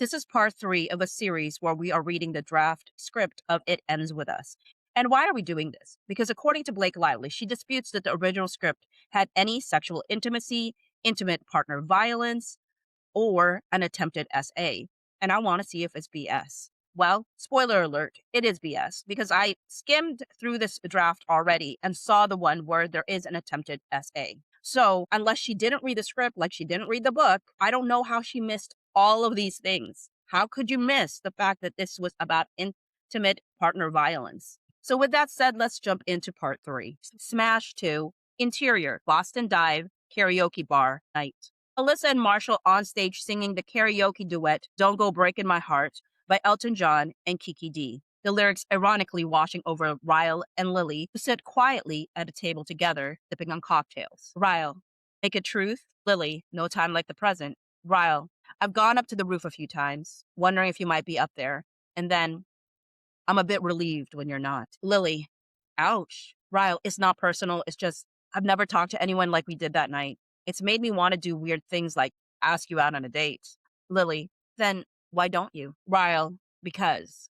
This is part three of a series where we are reading the draft script of It Ends With Us. And why are we doing this? Because according to Blake Lively, she disputes that the original script had any sexual intimacy, intimate partner violence, or an attempted SA. And I want to see if it's BS. Well, spoiler alert, it is BS because I skimmed through this draft already and saw the one where there is an attempted SA. So, unless she didn't read the script like she didn't read the book, I don't know how she missed all of these things. How could you miss the fact that this was about intimate partner violence? So, with that said, let's jump into part three. Smash 2, Interior, Boston Dive, Karaoke Bar, Night. Alyssa and Marshall on stage singing the karaoke duet Don't Go Breaking My Heart by Elton John and Kiki D. The lyrics ironically washing over Ryle and Lily, who sit quietly at a table together, sipping on cocktails. Ryle, make it truth. Lily, no time like the present. Ryle, I've gone up to the roof a few times, wondering if you might be up there. And then I'm a bit relieved when you're not. Lily, ouch. Ryle, it's not personal. It's just, I've never talked to anyone like we did that night. It's made me want to do weird things like ask you out on a date. Lily, then why don't you? Ryle, because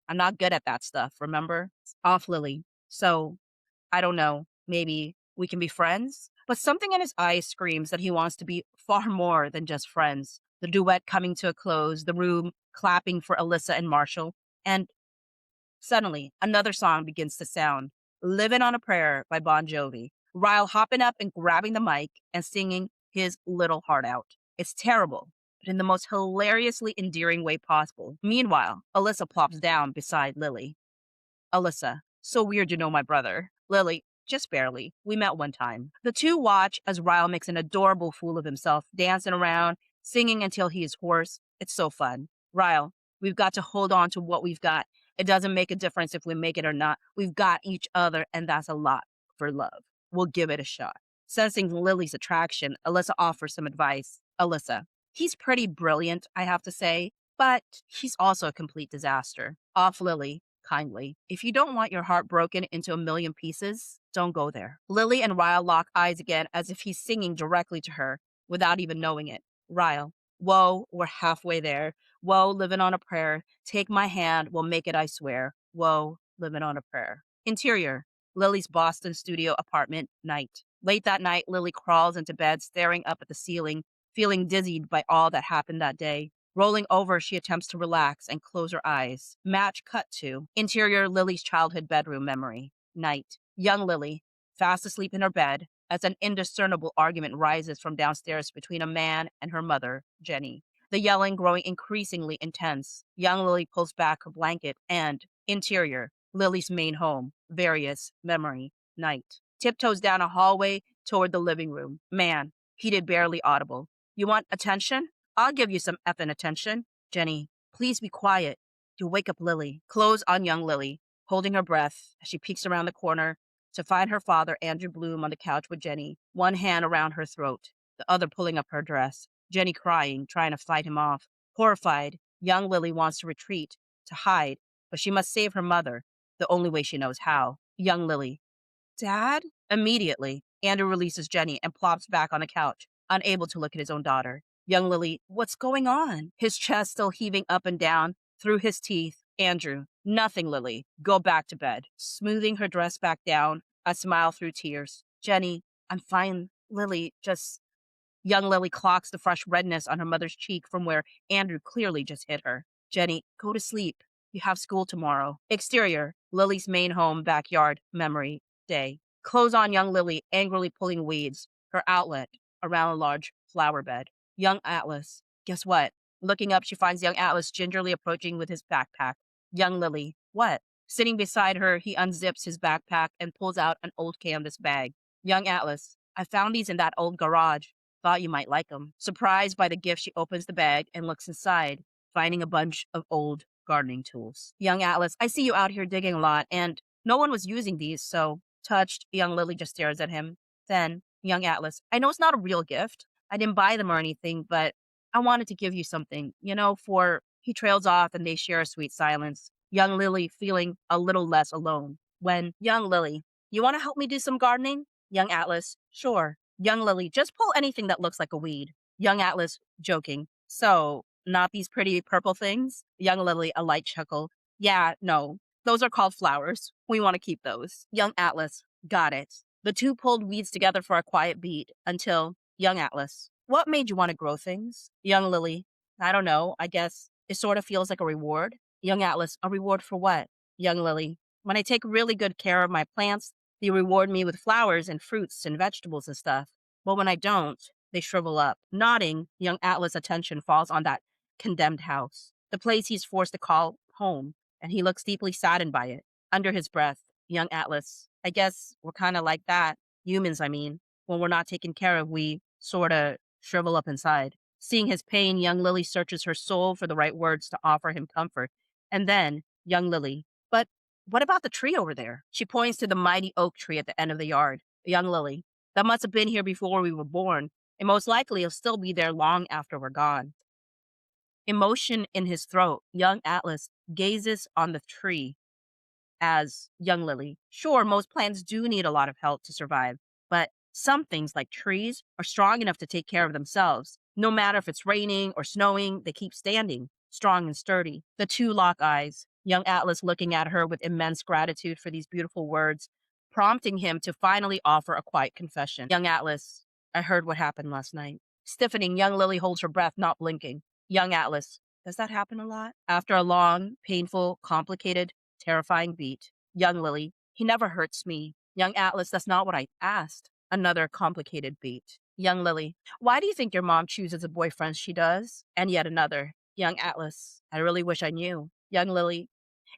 I'm not good at that stuff, remember? Off Lily. So, I don't know, maybe we can be friends? But something in his eyes screams that he wants to be far more than just friends. The duet coming to a close, the room clapping for Alyssa and Marshall, and suddenly another song begins to sound. Living on a Prayer by Bon Jovi. Ryle hopping up and grabbing the mic and singing his little heart out. It's terrible, but in the most hilariously endearing way possible. Meanwhile, Alyssa plops down beside Lily. Alyssa, so weird you know my brother. Lily, just barely. We met one time. The two watch as Ryle makes an adorable fool of himself, dancing around, singing until he is hoarse. It's so fun. Ryle, we've got to hold on to what we've got. It doesn't make a difference if we make it or not. We've got each other, and that's a lot for love. We'll give it a shot. Sensing Lily's attraction, Alyssa offers some advice. Alyssa, he's pretty brilliant, I have to say, but he's also a complete disaster. Off Lily, kindly. If you don't want your heart broken into a million pieces, don't go there. Lily and Ryle lock eyes again as if he's singing directly to her without even knowing it. Ryle, whoa, we're halfway there. Whoa, living on a prayer. Take my hand, we'll make it, I swear. Whoa, living on a prayer. Interior, Lily's Boston studio apartment, night. Late that night, Lily crawls into bed, staring up at the ceiling, feeling dizzied by all that happened that day. Rolling over, she attempts to relax and close her eyes. Match cut to interior Lily's childhood bedroom memory. Night. Young Lily, fast asleep in her bed, as an indiscernible argument rises from downstairs between a man and her mother, Jenny. The yelling growing increasingly intense. Young Lily pulls back her blanket and, interior, Lily's main home, various, memory, night. Tiptoes down a hallway toward the living room. Man, heated barely audible. You want attention? I'll give you some effing attention. Jenny, please be quiet. You wake up Lily. Close on young Lily, holding her breath as she peeks around the corner to find her father, Andrew Bloom, on the couch with Jenny, one hand around her throat, the other pulling up her dress. Jenny crying, trying to fight him off. Horrified, young Lily wants to retreat, to hide, but she must save her mother, the only way she knows how. Young Lily. Dad? Immediately, Andrew releases Jenny and plops back on the couch, unable to look at his own daughter. Young Lily, what's going on? His chest still heaving up and down through his teeth. Andrew, nothing, Lily. Go back to bed. Smoothing her dress back down, a smile through tears. Jenny, I'm fine. Lily, just... Young Lily clocks the fresh redness on her mother's cheek from where Andrew clearly just hit her. Jenny, go to sleep. You have school tomorrow. Exterior, Lily's main home, backyard, memory, day. Clothes on young Lily, angrily pulling weeds, her outlet, around a large flower bed. Young Atlas. Guess what? Looking up, she finds young Atlas gingerly approaching with his backpack. Young Lily. What? Sitting beside her, he unzips his backpack and pulls out an old canvas bag. Young Atlas. I found these in that old garage. Thought you might like them. Surprised by the gift, she opens the bag and looks inside, finding a bunch of old gardening tools. Young Atlas. I see you out here digging a lot, and no one was using these, so... Touched, young Lily just stares at him. Then, young Atlas. I know it's not a real gift. I didn't buy them or anything, but I wanted to give you something, for he trails off and they share a sweet silence. Young Lily feeling a little less alone. When, young Lily, you want to help me do some gardening? Young Atlas, sure. Young Lily, just pull anything that looks like a weed. Young Atlas, joking. So, Not these pretty purple things? Young Lily, a light chuckle. Yeah, no. Those are called flowers. We want to keep those. Young Atlas. Got it. The two pulled weeds together for a quiet beat until, young Atlas, what made you want to grow things? Young Lily. I don't know. I guess it sort of feels like a reward. Young Atlas. A reward for what? Young Lily. When I take really good care of my plants, they reward me with flowers and fruits and vegetables and stuff. But when I don't, they shrivel up. Nodding, young Atlas' attention falls on that condemned house, the place he's forced to call home, and he looks deeply saddened by it. Under his breath, young Atlas, I guess we're kind of like that. Humans, I mean. When we're not taken care of, we sort of shrivel up inside. Seeing his pain, young Lily searches her soul for the right words to offer him comfort. And then, young Lily, but what about the tree over there? She points to the mighty oak tree at the end of the yard. Young Lily, that must have been here before we were born, and most likely it'll still be there long after we're gone. Emotion in his throat, young Atlas gazes on the tree as young Lily. Sure, most plants do need a lot of help to survive, but some things, like trees, are strong enough to take care of themselves. No matter if it's raining or snowing, they keep standing, strong and sturdy. The two lock eyes, young Atlas looking at her with immense gratitude for these beautiful words, prompting him to finally offer a quiet confession. Young Atlas, I heard what happened last night. Stiffening, young Lily holds her breath, not blinking. Young Atlas, does that happen a lot? After a long, painful, complicated, terrifying beat. Young Lily, he never hurts me. Young Atlas, that's not what I asked. Another complicated beat. Young Lily, why do you think your mom chooses the boyfriends she does? And yet another. Young Atlas, I really wish I knew. Young Lily,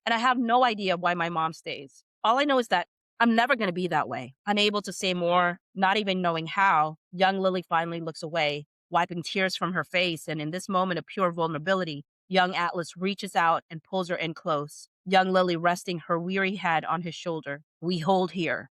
and I have no idea why my mom stays. All I know is that I'm never going to be that way. Unable to say more, not even knowing how, young Lily finally looks away, wiping tears from her face, and in this moment of pure vulnerability, young Atlas reaches out and pulls her in close, young Lily resting her weary head on his shoulder. We hold here,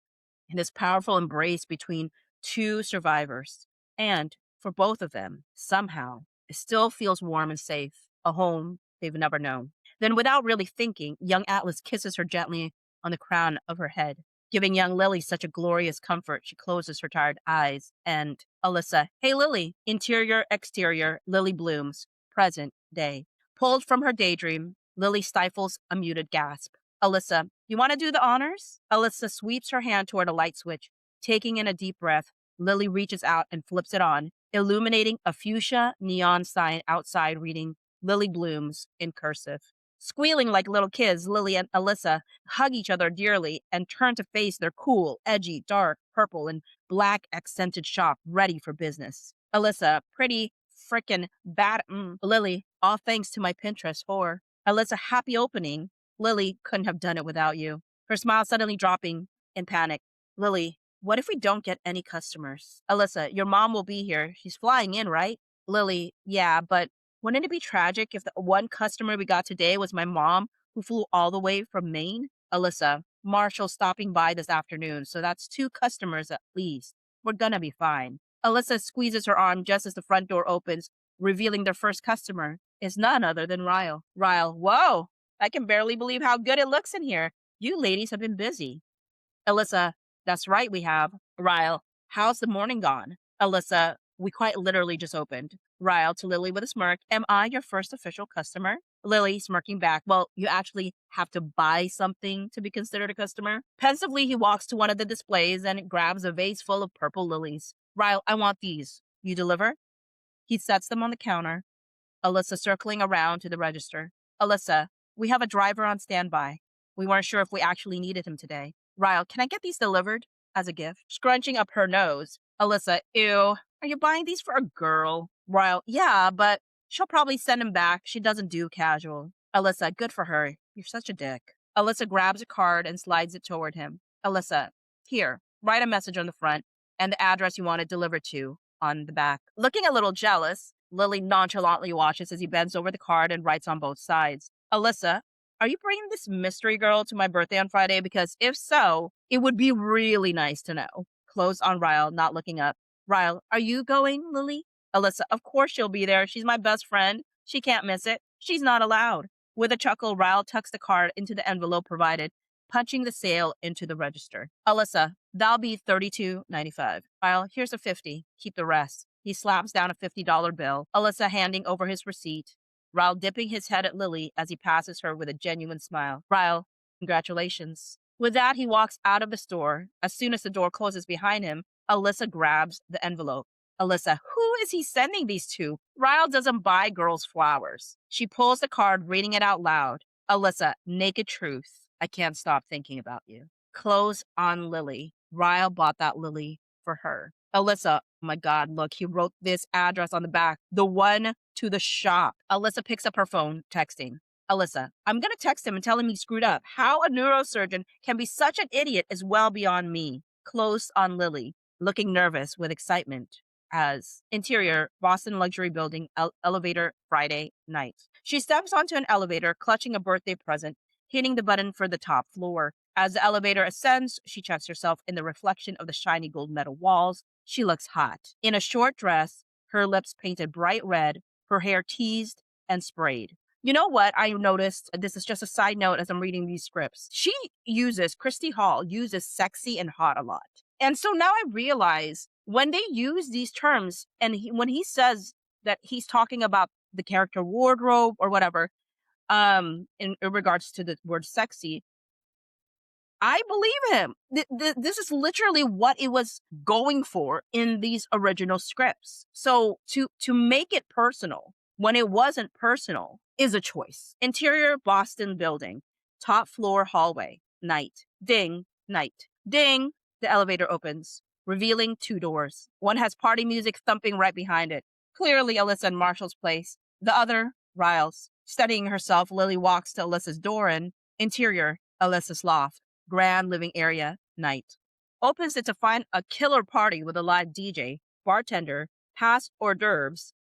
in this powerful embrace between two survivors. And for both of them, somehow, it still feels warm and safe, a home they've never known. Then, without really thinking, young Atlas kisses her gently on the crown of her head. Giving young Lily such a glorious comfort, she closes her tired eyes. And Alyssa, hey Lily, interior, exterior, Lily blooms, present day. Pulled from her daydream, Lily stifles a muted gasp. Alyssa, you want to do the honors? Alyssa sweeps her hand toward a light switch. Taking in a deep breath, Lily reaches out and flips it on, illuminating a fuchsia neon sign outside reading Lily blooms in cursive. Squealing like little kids, Lily and Alyssa hug each other dearly and turn to face their cool, edgy, dark, purple, and black accented shop ready for business. Alyssa, pretty frickin' bad. Lily, all thanks to my Pinterest for. Alyssa, happy opening. Lily, couldn't have done it without you. Her smile suddenly dropping in panic. Lily, what if we don't get any customers? Alyssa, your mom will be here. She's flying in, right? Lily, yeah, but wouldn't it be tragic if the one customer we got today was my mom, who flew all the way from Maine? Alyssa, Marshall's stopping by this afternoon, so that's two customers at least. We're gonna be fine. Alyssa squeezes her arm just as the front door opens, revealing their first customer is none other than Ryle. Ryle, whoa! I can barely believe how good it looks in here. You ladies have been busy. Alyssa, that's right, we have. Ryle, how's the morning gone? Alyssa, we quite literally just opened. Ryle to Lily with a smirk, am I your first official customer? Lily smirking back, well, you actually have to buy something to be considered a customer. Pensively, he walks to one of the displays and grabs a vase full of purple lilies. Ryle, I want these. You deliver? He sets them on the counter. Alyssa circling around to the register. Alyssa, we have a driver on standby. We weren't sure if we actually needed him today. Ryle, can I get these delivered as a gift? Scrunching up her nose. Alyssa, ew, are you buying these for a girl? Ryle, yeah, but she'll probably send him back. She doesn't do casual. Alyssa, good for her. You're such a dick. Alyssa grabs a card and slides it toward him. Alyssa, here, write a message on the front and the address you want it delivered to on the back. Looking a little jealous, Lily nonchalantly watches as he bends over the card and writes on both sides. Alyssa, are you bringing this mystery girl to my birthday on Friday? Because if so, it would be really nice to know. Closed on Ryle, not looking up. Ryle, are you going, Lily? Alyssa, of course she'll be there. She's my best friend. She can't miss it. She's not allowed. With a chuckle, Ryle tucks the card into the envelope provided, punching the sale into the register. Alyssa, that'll be $32.95. Ryle, here's a $50. Keep the rest. He slaps down a $50 bill, Alyssa handing over his receipt, Ryle dipping his head at Lily as he passes her with a genuine smile. Ryle, congratulations. With that, he walks out of the store. As soon as the door closes behind him, Alyssa grabs the envelope. Alyssa, who is he sending these to? Ryle doesn't buy girls flowers. She pulls the card, reading it out loud. Alyssa, naked truth. I can't stop thinking about you. Clothes on Lily. Ryle bought that Lily for her. Alyssa, oh my God, look, he wrote this address on the back. The one to the shop. Alyssa picks up her phone, texting. Alyssa, I'm going to text him and tell him he screwed up. How a neurosurgeon can be such an idiot is well beyond me. Close on Lily, looking nervous with excitement. As interior, Boston luxury building, elevator, Friday night. She steps onto an elevator, clutching a birthday present, hitting the button for the top floor. As the elevator ascends, she checks herself in the reflection of the shiny gold metal walls. She looks hot. In a short dress, her lips painted bright red, her hair teased and sprayed. You know what I noticed? This is just a side note as I'm reading these scripts. Christy Hall uses sexy and hot a lot. And so now I realize when they use these terms and when he says that he's talking about the character wardrobe or whatever, in regards to the word sexy, I believe him. This is literally what it was going for in these original scripts. So to make it personal when it wasn't personal is a choice. Interior Boston building, top floor hallway, night. Ding, night. Ding, the elevator opens, revealing two doors. One has party music thumping right behind it. Clearly Alyssa and Marshall's place. The other, Ryle's. Studying herself, Lily walks to Alyssa's door and interior, Alyssa's loft. Grand living area, night. Opens it to find a killer party with a live DJ, bartender, past hors d'oeuvres,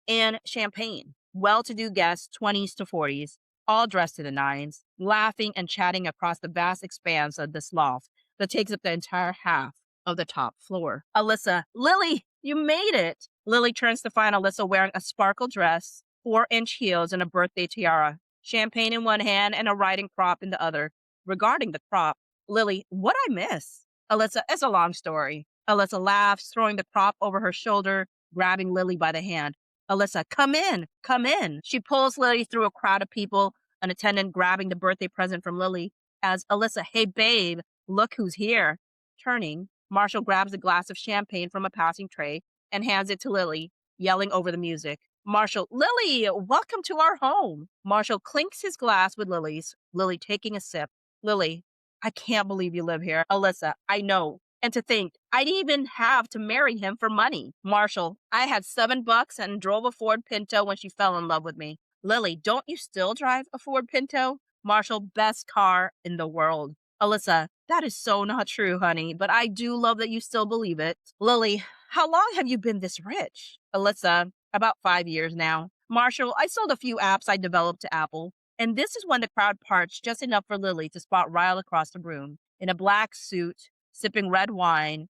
and champagne. Well-to-do guests, 20s to 40s, all dressed to the nines, laughing and chatting across the vast expanse of this loft that takes up the entire half of the top floor. Alyssa, Lily, you made it. Lily turns to find Alyssa wearing a sparkle dress, 4-inch heels, and a birthday tiara. Champagne in one hand and a riding crop in the other. Regarding the crop, Lily, what I miss? Alyssa, it's a long story. Alyssa laughs, throwing the crop over her shoulder, grabbing Lily by the hand. Alyssa, come in, come in. She pulls Lily through a crowd of people, an attendant grabbing the birthday present from Lily. As Alyssa, hey babe, look who's here. Turning, Marshall grabs a glass of champagne from a passing tray and hands it to Lily, yelling over the music. Marshall, Lily, welcome to our home. Marshall clinks his glass with Lily's, Lily taking a sip. Lily, I can't believe you live here. Alyssa, I know. And to think, I didn't even have to marry him for money. Marshall, I had $7 and drove a Ford Pinto when she fell in love with me. Lily, don't you still drive a Ford Pinto? Marshall, best car in the world. Alyssa, that is so not true, honey, but I do love that you still believe it. Lily, how long have you been this rich? Alyssa, about 5 years now. Marshall, I sold a few apps I developed to Apple. And this is when the crowd parts just enough for Lily to spot Ryle across the room in a black suit, sipping red wine,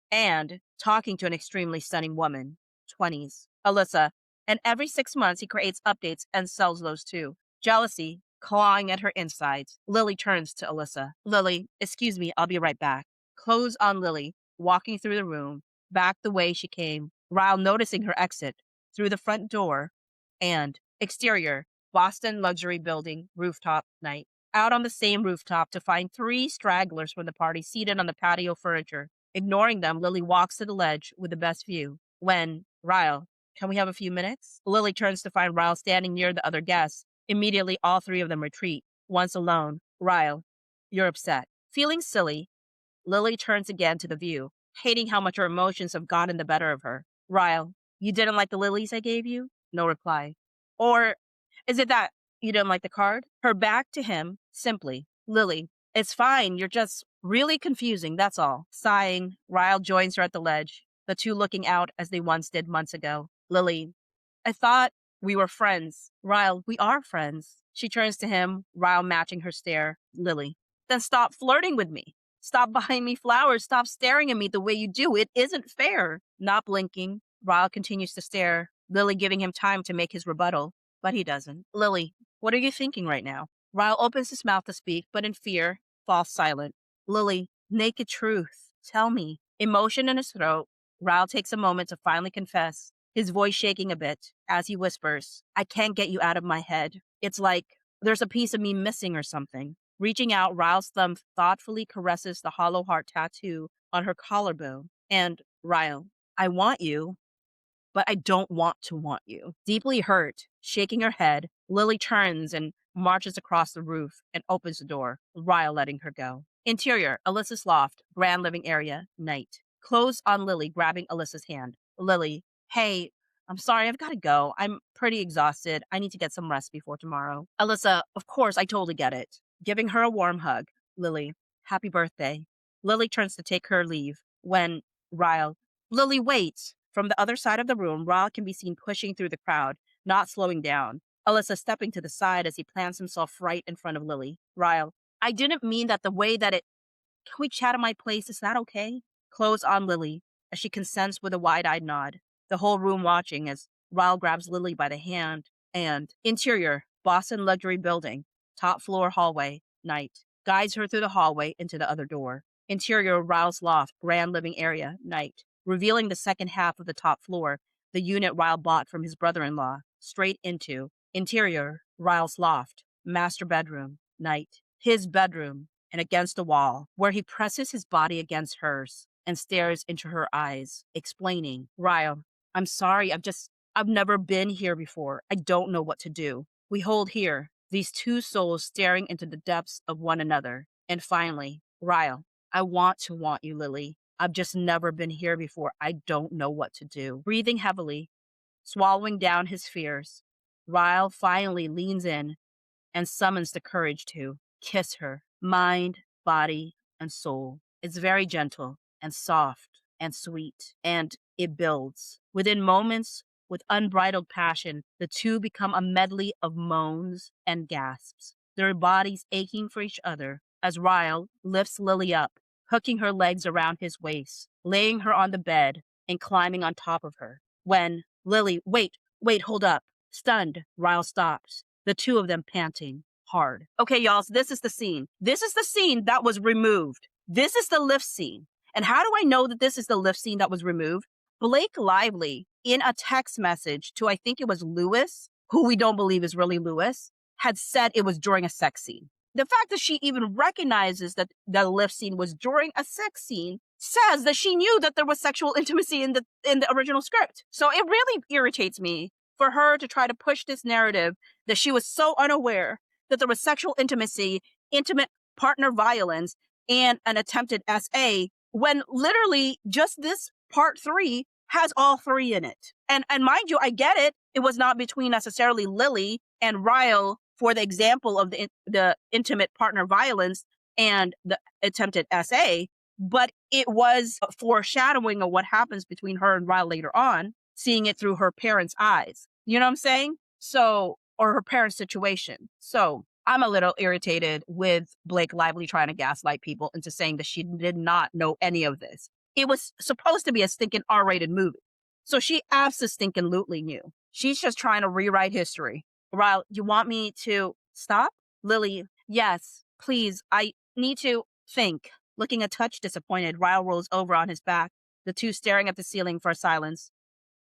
and talking to an extremely stunning woman, 20s. Alyssa, and every 6 months he creates updates and sells those too. Jealousy, clawing at her insides. Lily turns to Alyssa. Lily, excuse me, I'll be right back. Clothes on Lily, walking through the room, back the way she came. Ryle noticing her exit through the front door, and exterior, Boston luxury building, rooftop night. Out on the same rooftop to find 3 stragglers from the party seated on the patio furniture. Ignoring them, Lily walks to the ledge with the best view. When, Ryle, can we have a few minutes? Lily turns to find Ryle standing near the other guests. Immediately, all 3 of them retreat. Once alone, Ryle, you're upset. Feeling silly, Lily turns again to the view, hating how much her emotions have gotten the better of her. Ryle, you didn't like the lilies I gave you? No reply. Or is it that you didn't like the card? Her back to him, simply. Lily, it's fine. You're just really confusing, that's all. Sighing, Ryle joins her at the ledge, the two looking out as they once did months ago. Lily, I thought we were friends. Ryle, we are friends. She turns to him, Ryle matching her stare. Lily, then stop flirting with me. Stop buying me flowers. Stop staring at me the way you do. It isn't fair. Not blinking, Ryle continues to stare, Lily giving him time to make his rebuttal. But he doesn't. Lily, what are you thinking right now? Ryle opens his mouth to speak, but in fear, falls silent. Lily, naked truth. Tell me. Emotion in his throat, Ryle takes a moment to finally confess, his voice shaking a bit as he whispers, I can't get you out of my head. It's like there's a piece of me missing or something. Reaching out, Ryle's thumb thoughtfully caresses the hollow heart tattoo on her collarbone. And Ryle, I want you, but I don't want to want you. Deeply hurt, shaking her head, Lily turns and marches across the roof and opens the door, Ryle letting her go. Interior, Alyssa's loft, grand living area, night. Clothes on Lily, grabbing Alyssa's hand. Lily, hey, I'm sorry, I've got to go. I'm pretty exhausted. I need to get some rest before tomorrow. Alyssa, of course, I totally get it. Giving her a warm hug. Lily, happy birthday. Lily turns to take her leave when Ryle, Lily, wait. From the other side of the room, Ryle can be seen pushing through the crowd, not slowing down. Alyssa stepping to the side as he plants himself right in front of Lily. Ryle, I didn't mean that the way that it. Can we chat at my place? Is that okay? Clothes on Lily as she consents with a wide-eyed nod. The whole room watching as Ryle grabs Lily by the hand and interior, Boston luxury building, top floor hallway, night. Guides her through the hallway into the other door. Interior, Ryle's loft, grand living area, night. Revealing the second half of the top floor, the unit Ryle bought from his brother-in-law, straight into interior, Ryle's loft, master bedroom, night. His bedroom, and against the wall, where he presses his body against hers and stares into her eyes, explaining, Ryle, I'm sorry, I've never been here before. I don't know what to do. We hold here, these two souls staring into the depths of one another. And finally, Ryle, I want to want you, Lily. I've just never been here before. I don't know what to do. Breathing heavily, swallowing down his fears, Ryle finally leans in and summons the courage to kiss her, mind, body, and soul. It's very gentle and soft and sweet, and it builds. Within moments, with unbridled passion, the two become a medley of moans and gasps, their bodies aching for each other as Ryle lifts Lily up, hooking her legs around his waist, laying her on the bed, and climbing on top of her. When Lily, wait, hold up. Stunned, Ryle stops, the two of them panting hard. Okay, y'all, so this is the scene. This is the scene that was removed. This is the lift scene. And how do I know that this is the lift scene that was removed? Blake Lively, in a text message to, I think it was Lewis, who we don't believe is really Lewis, had said it was during a sex scene. The fact that she even recognizes that the lift scene was during a sex scene says that she knew that there was sexual intimacy in the original script. So it really irritates me for her to try to push this narrative that she was so unaware that there was sexual intimacy, intimate partner violence, and an attempted SA, when literally just this part 3 has all 3 in it. And mind you, I get it. It was not between necessarily Lily and Ryle for the example of the intimate partner violence and the attempted SA, but it was a foreshadowing of what happens between her and Ryle later on, seeing it through her parents' eyes. You know what I'm saying? So, or her parents' situation. So I'm a little irritated with Blake Lively trying to gaslight people into saying that she did not know any of this. It was supposed to be a stinking R-rated movie. So she absolutely knew. She's just trying to rewrite history. Ryle, you want me to stop? Lily, yes, please. I need to think. Looking a touch disappointed, Ryle rolls over on his back, the two staring at the ceiling for silence.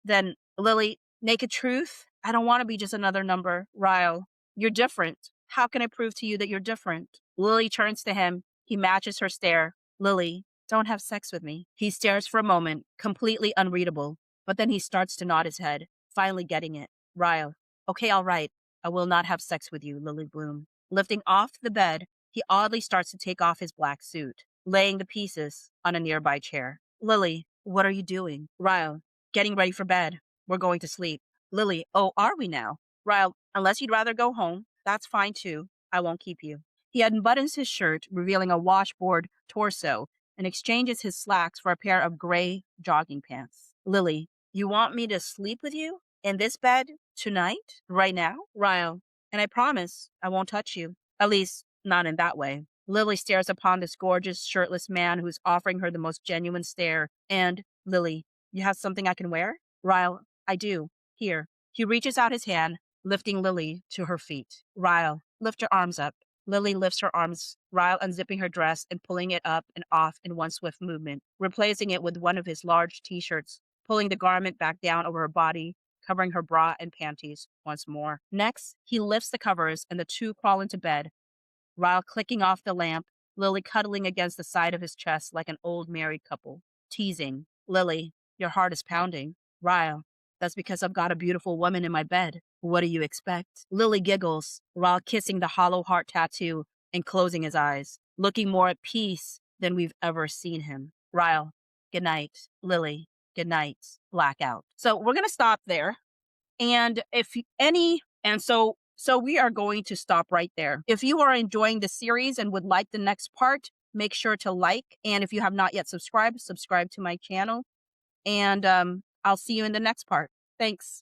Then, Lily, naked truth? I don't want to be just another number. Ryle, you're different. How can I prove to you that you're different? Lily turns to him. He matches her stare. Lily, don't have sex with me. He stares for a moment, completely unreadable, but then he starts to nod his head, finally getting it. Ryle, okay, all right. I will not have sex with you, Lily Bloom. Lifting off the bed, he oddly starts to take off his black suit, laying the pieces on a nearby chair. Lily, what are you doing? Ryle, getting ready for bed. We're going to sleep. Lily, oh, are we now? Ryle, unless you'd rather go home, that's fine too. I won't keep you. He unbuttons his shirt, revealing a washboard torso, and exchanges his slacks for a pair of gray jogging pants. Lily, you want me to sleep with you? In this bed? Tonight? Right now? Ryle, and I promise I won't touch you. At least, not in that way. Lily stares upon this gorgeous, shirtless man who's offering her the most genuine stare. And, Lily, you have something I can wear? Ryle, I do. Here. He reaches out his hand, lifting Lily to her feet. Ryle, lift your arms up. Lily lifts her arms, Ryle unzipping her dress and pulling it up and off in one swift movement, replacing it with one of his large t-shirts, pulling the garment back down over her body, covering her bra and panties once more. Next, he lifts the covers and the two crawl into bed, Ryle clicking off the lamp, Lily cuddling against the side of his chest like an old married couple, teasing. Lily, your heart is pounding. Ryle, that's because I've got a beautiful woman in my bed. What do you expect? Lily giggles, Ryle kissing the hollow heart tattoo and closing his eyes, looking more at peace than we've ever seen him. Ryle, good night. Lily, good night. Blackout. So we're going to stop there. And if any, and so we are going to stop right there. If you are enjoying the series and would like the next part, make sure to like. And if you have not yet subscribed, subscribe to my channel. And I'll see you in the next part. Thanks.